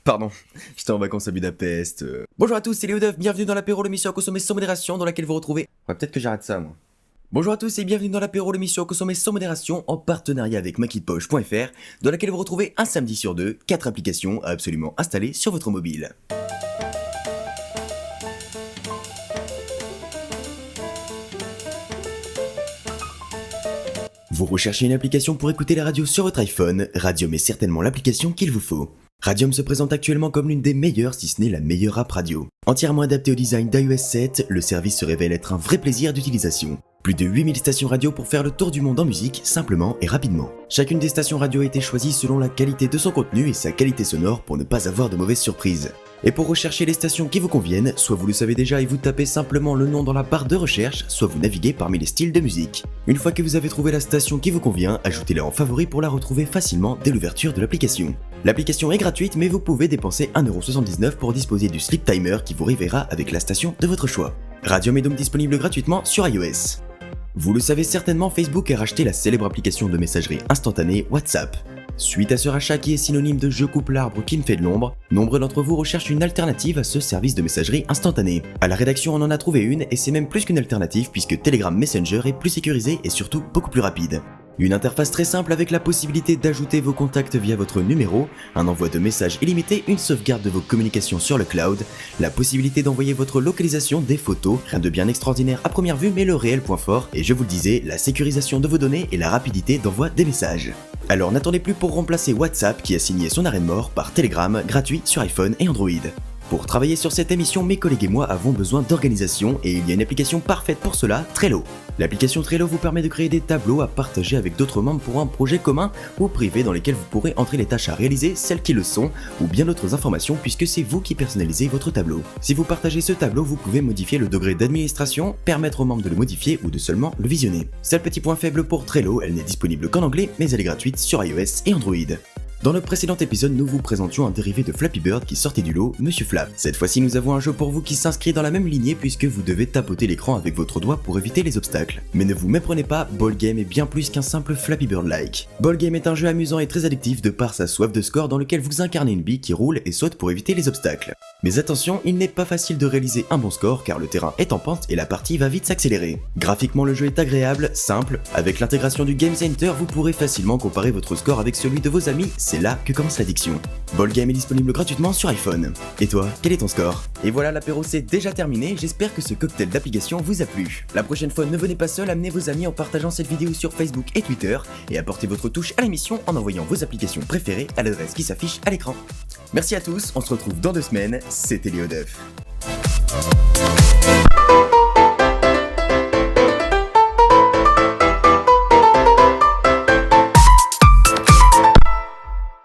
Pardon, j'étais en vacances à Budapest. Bonjour à tous, c'est Léodeuf, bienvenue dans l'apéro, l'émission à consommer sans modération dans laquelle vous retrouvez... Ouais, peut-être que j'arrête ça, moi. Bonjour à tous et bienvenue dans l'apéro, l'émission à consommer sans modération en partenariat avec makitpoche.fr dans laquelle vous retrouvez un samedi sur deux 4 applications à absolument installer sur votre mobile. Vous recherchez une application pour écouter la radio sur votre iPhone, Radium est certainement l'application qu'il vous faut. Radium se présente actuellement comme l'une des meilleures, si ce n'est la meilleure app radio. Entièrement adapté au design d'iOS 7, le service se révèle être un vrai plaisir d'utilisation. Plus de 8000 stations radio pour faire le tour du monde en musique, simplement et rapidement. Chacune des stations radio a été choisie selon la qualité de son contenu et sa qualité sonore pour ne pas avoir de mauvaises surprises. Et pour rechercher les stations qui vous conviennent, soit vous le savez déjà et vous tapez simplement le nom dans la barre de recherche, soit vous naviguez parmi les styles de musique. Une fois que vous avez trouvé la station qui vous convient, ajoutez-la en favori pour la retrouver facilement dès l'ouverture de l'application. L'application est gratuite mais vous pouvez dépenser 1,79€ pour disposer du sleep timer qui vous réveillera avec la station de votre choix. Radium est donc disponible gratuitement sur iOS. Vous le savez certainement, Facebook a racheté la célèbre application de messagerie instantanée WhatsApp. Suite à ce rachat qui est synonyme de « je coupe l'arbre qui me fait de l'ombre », nombreux d'entre vous recherchent une alternative à ce service de messagerie instantanée. À la rédaction on en a trouvé une et c'est même plus qu'une alternative puisque Telegram Messenger est plus sécurisé et surtout beaucoup plus rapide. Une interface très simple avec la possibilité d'ajouter vos contacts via votre numéro, un envoi de messages illimité, une sauvegarde de vos communications sur le cloud, la possibilité d'envoyer votre localisation, des photos, rien de bien extraordinaire à première vue mais le réel point fort, et je vous le disais, la sécurisation de vos données et la rapidité d'envoi des messages. Alors n'attendez plus pour remplacer WhatsApp qui a signé son arrêt de mort par Telegram, gratuit sur iPhone et Android. Pour travailler sur cette émission, mes collègues et moi avons besoin d'organisation et il y a une application parfaite pour cela, Trello. L'application Trello vous permet de créer des tableaux à partager avec d'autres membres pour un projet commun ou privé dans lesquels vous pourrez entrer les tâches à réaliser, celles qui le sont, ou bien d'autres informations puisque c'est vous qui personnalisez votre tableau. Si vous partagez ce tableau, vous pouvez modifier le degré d'administration, permettre aux membres de le modifier ou de seulement le visionner. Seul petit point faible pour Trello, elle n'est disponible qu'en anglais mais elle est gratuite sur iOS et Android. Dans le précédent épisode, nous vous présentions un dérivé de Flappy Bird qui sortait du lot, Monsieur Flap. Cette fois-ci, nous avons un jeu pour vous qui s'inscrit dans la même lignée puisque vous devez tapoter l'écran avec votre doigt pour éviter les obstacles. Mais ne vous méprenez pas, Ball Game est bien plus qu'un simple Flappy Bird-like. Ball Game est un jeu amusant et très addictif de par sa soif de score dans lequel vous incarnez une bille qui roule et saute pour éviter les obstacles. Mais attention, il n'est pas facile de réaliser un bon score car le terrain est en pente et la partie va vite s'accélérer. Graphiquement, le jeu est agréable, simple. Avec l'intégration du Game Center, vous pourrez facilement comparer votre score avec celui de vos amis, c'est là que commence l'addiction. Ball Game est disponible gratuitement sur iPhone. Et toi, quel est ton score? Et voilà, l'apéro c'est déjà terminé, j'espère que ce cocktail d'application vous a plu. La prochaine fois, ne venez pas seul, amenez vos amis en partageant cette vidéo sur Facebook et Twitter et apportez votre touche à l'émission en envoyant vos applications préférées à l'adresse qui s'affiche à l'écran. Merci à tous, on se retrouve dans 2 semaines, c'était Léodeuf.